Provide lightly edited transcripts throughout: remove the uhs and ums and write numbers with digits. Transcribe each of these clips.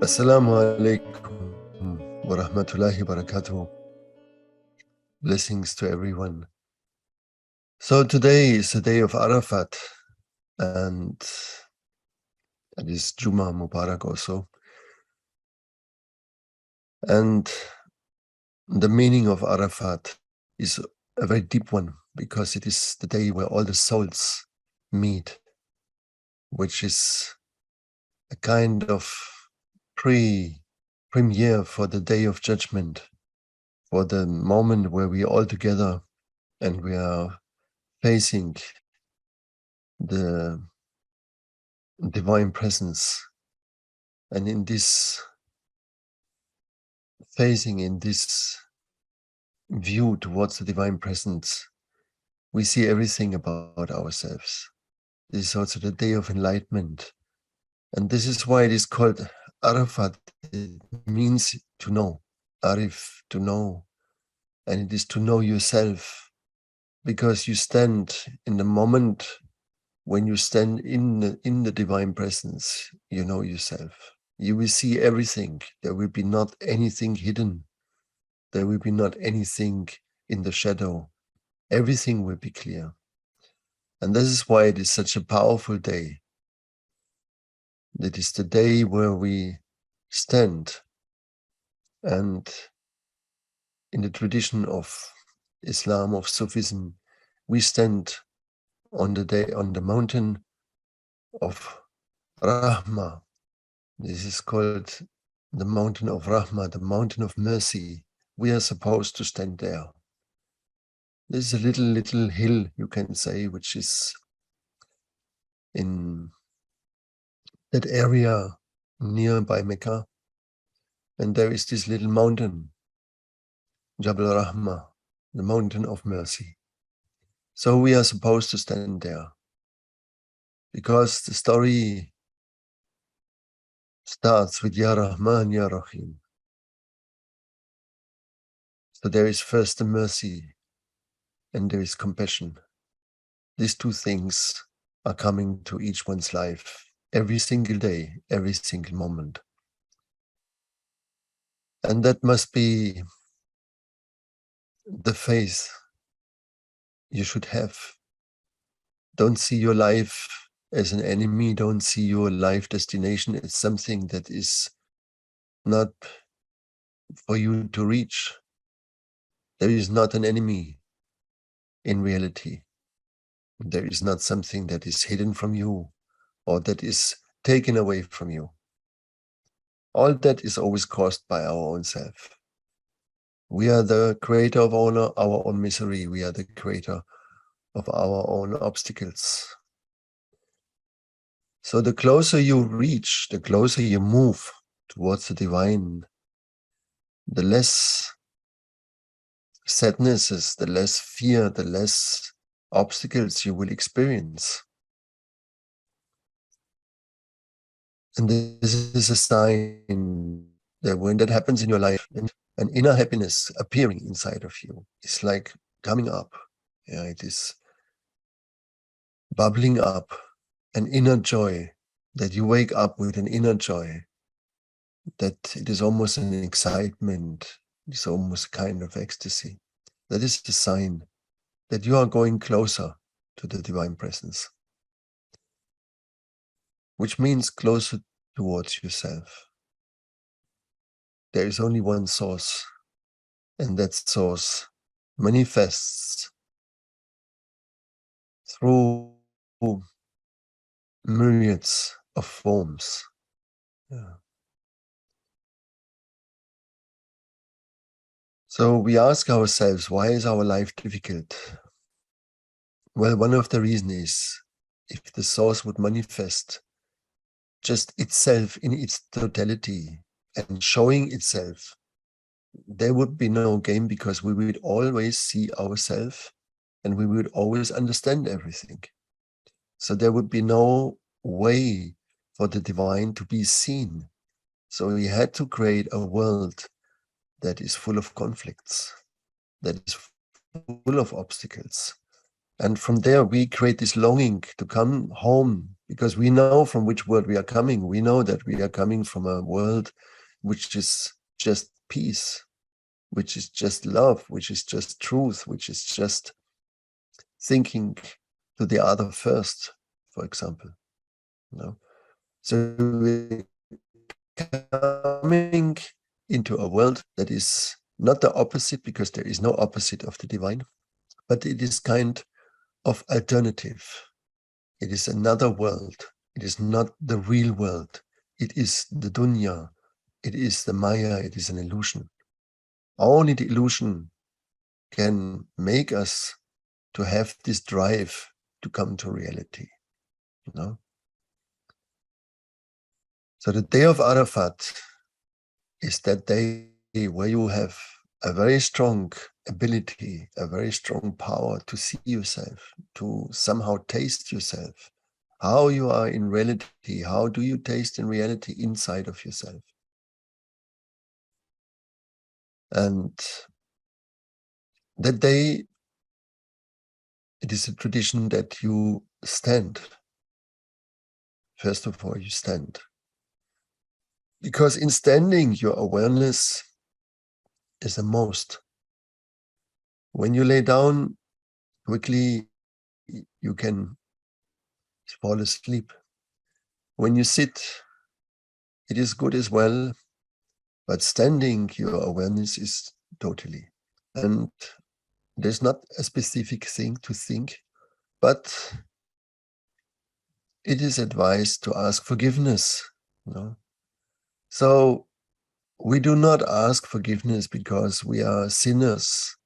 Assalamu alaikum wa rahmatullahi wa barakatuh. Blessings to everyone. So today is the day of Arafat, and it is Juma Mubarak also. And the meaning of Arafat is a very deep one, because it is the day where all the souls meet, which is a kind of premiere for the day of judgment, for the moment where we are all together and we are facing the divine presence. And in this facing, in this view towards the divine presence, we see everything about ourselves. This is also the day of enlightenment. And this is why it is called Arafat. It means to know, Arif, to know. And it is to know yourself, because you stand in the moment when you stand in the divine presence, you know yourself. You will see everything. There will be not anything hidden. There will be not anything in the shadow. Everything will be clear. And this is why it is such a powerful day. It is the day where we stand, and in the tradition of Islam, of Sufism, we stand on the mountain of Rahmah. This is called the mountain of Rahmah, the mountain of mercy. We are supposed to stand there. This is a little hill, you can say, which is in that area nearby Mecca. And there is this little mountain, Jabal Rahmah, the mountain of mercy. So we are supposed to stand there, because the story starts with Ya Rahman, Ya Rahim. So there is first the mercy, and there is compassion. These two things are coming to each one's life every single day, every single moment. And that must be the faith you should have. Don't see your life as an enemy. Don't see your life destination as something that is not for you to reach. There is not an enemy in reality. There is not something that is hidden from you or that is taken away from you. All that is always caused by our own self. We are the creator of our own misery. We are the creator of our own obstacles. So the closer you reach, the closer you move towards the divine, the less sadnesses, the less fear, the less obstacles you will experience. And this is a sign that when that happens in your life, and an inner happiness appearing inside of you, it's like coming up. Yeah, it is bubbling up, an inner joy, that you wake up with an inner joy, that it is almost an excitement, it's almost a kind of ecstasy. That is the sign that you are going closer to the divine presence, which means closer towards yourself. There is only one source, and that source manifests through myriads of forms. Yeah. So we ask ourselves, why is our life difficult? Well, one of the reasons is, if the source would manifest just itself in its totality and showing itself, there would be no game, because we would always see ourselves and we would always understand everything. So there would be no way for the divine to be seen. So he had to create a world that is full of conflicts, that is full of obstacles. And from there, we create this longing to come home, because we know from which world we are coming. We know that we are coming from a world which is just peace, which is just love, which is just truth, which is just thinking to the other first, for example. So we're coming into a world that is not the opposite, because there is no opposite of the divine, but it is kind of alternative. It is another world. It is not the real world. It is the dunya. It is the maya. It is an illusion. Only the illusion can make us to have this drive to come to reality. So the day of Arafat is that day where you have a very strong ability, a very strong power to see yourself, to somehow taste yourself, how you are in reality. How do you taste in reality inside of yourself? And that day, it is a tradition that you stand. First of all, you stand. Because in standing, your awareness is the most. When you lay down, quickly you can fall asleep. When you sit, it is good as well, but standing, your awareness is totally. And there's not a specific thing to think, but it is advised to ask forgiveness. So we do not ask forgiveness because we are sinners,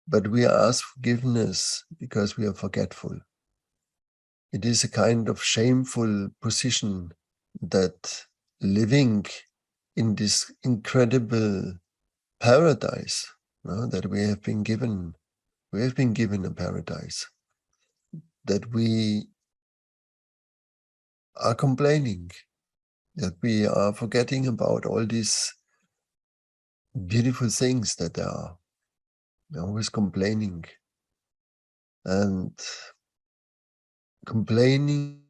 but we ask forgiveness because we are forgetful. It is a kind of shameful position that living in this incredible paradise that we have been given a paradise, that we are complaining, that we are forgetting about all these beautiful things that there are. We're always complaining. And complaining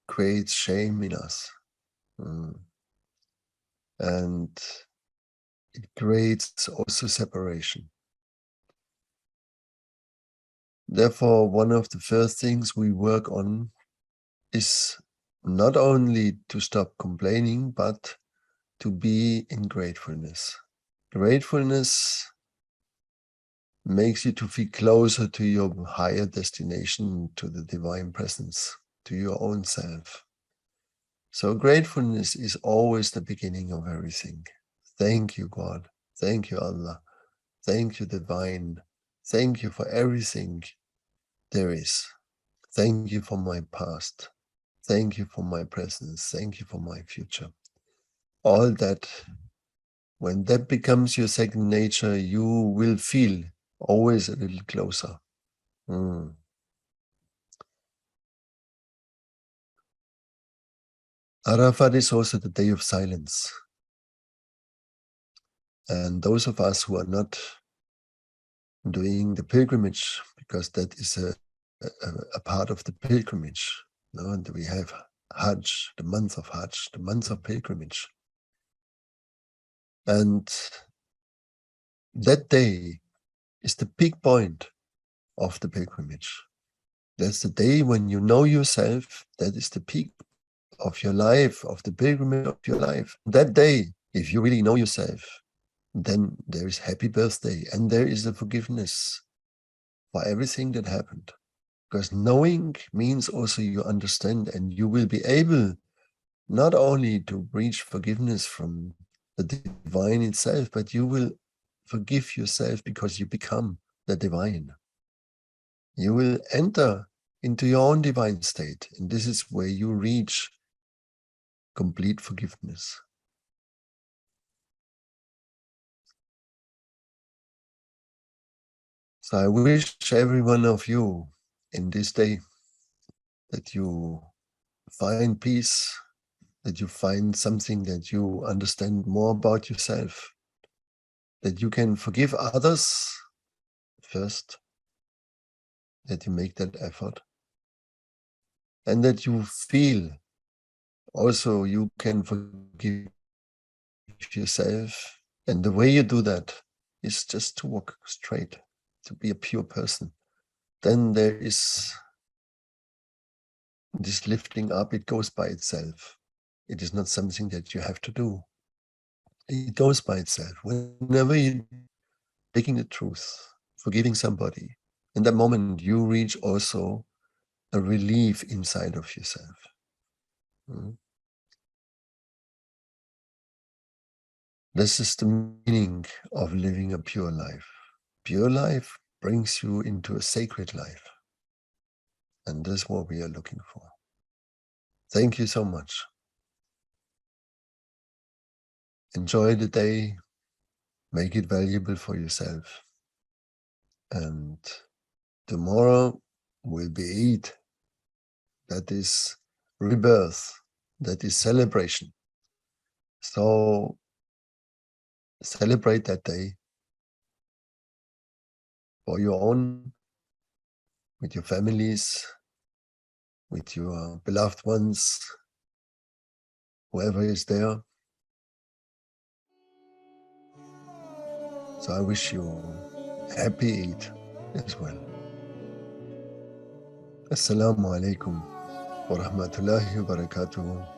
creates shame in us. And it creates also separation. Therefore, one of the first things we work on is not only to stop complaining, but to be in gratefulness. Gratefulness makes you to feel closer to your higher destination, to the divine presence, to your own self. So gratefulness is always the beginning of everything. Thank you, God. Thank you, Allah. Thank you, divine. Thank you for everything there is. Thank you for my past. Thank you for my present. Thank you for my future. All that, when that becomes your second nature, you will feel always a little closer. Arafat is also the day of silence. And those of us who are not doing the pilgrimage, because that is a part of the pilgrimage, and we have Hajj, the month of Hajj, the month of pilgrimage. And that day is the peak point of the pilgrimage. That's the day when you know yourself. That is the peak of your life, of the pilgrimage of your life. That day, if you really know yourself, then there is happy birthday, and there is a forgiveness for everything that happened. Because knowing means also you understand, and you will be able not only to reach forgiveness from the divine itself, but you will forgive yourself because you become the divine. You will enter into your own divine state, and this is where you reach complete forgiveness. So I wish every one of you in this day that you find peace, that you find something that you understand more about yourself, that you can forgive others first, that you make that effort, and that you feel also you can forgive yourself. And the way you do that is just to walk straight, to be a pure person. Then there is this lifting up, it goes by itself. It is not something that you have to do. It goes by itself. Whenever you're taking the truth, forgiving somebody, in that moment you reach also a relief inside of yourself. This is the meaning of living a pure life. Pure life brings you into a sacred life. And that's what we are looking for. Thank you so much. Enjoy the day. Make it valuable for yourself. And tomorrow will be Eid. That is rebirth. That is celebration. So celebrate that day for your own, with your families, with your beloved ones, whoever is there. So I wish you a happy Eid as well. Assalamu alaikum wa rahmatullahi wa barakatuh.